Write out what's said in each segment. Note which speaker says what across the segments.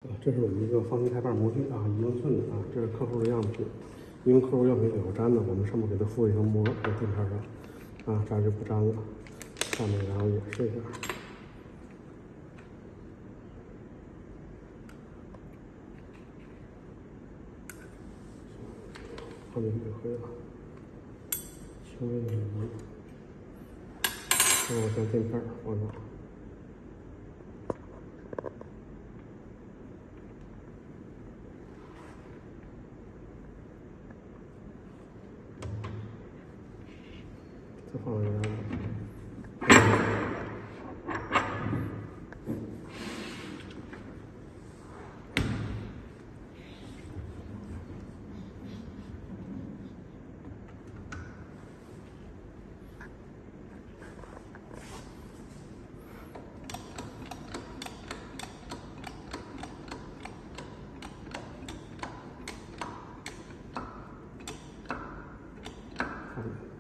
Speaker 1: 这是我们一个方形台把模具啊，1英寸的啊，这是客户的样品。因为客户样品有粘的，我们上面给他敷一层膜在垫片上，啊，这样就不粘了。下面然后演示一下，放进去就可以了。轻微的扭，然后将垫片放上。 再放一个，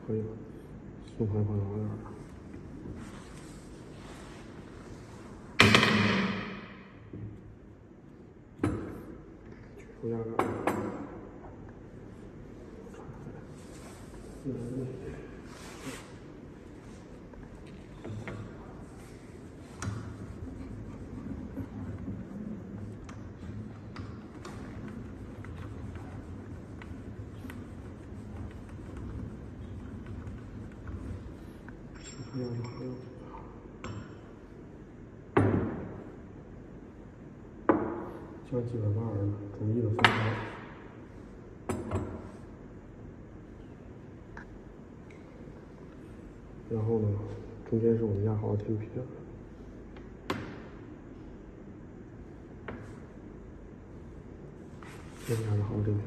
Speaker 1: 可以了，松开放哪点？ 出压杆，将基本把儿逐一的分开。 然后呢，中间是我们压好的天皮，这边压好的天皮。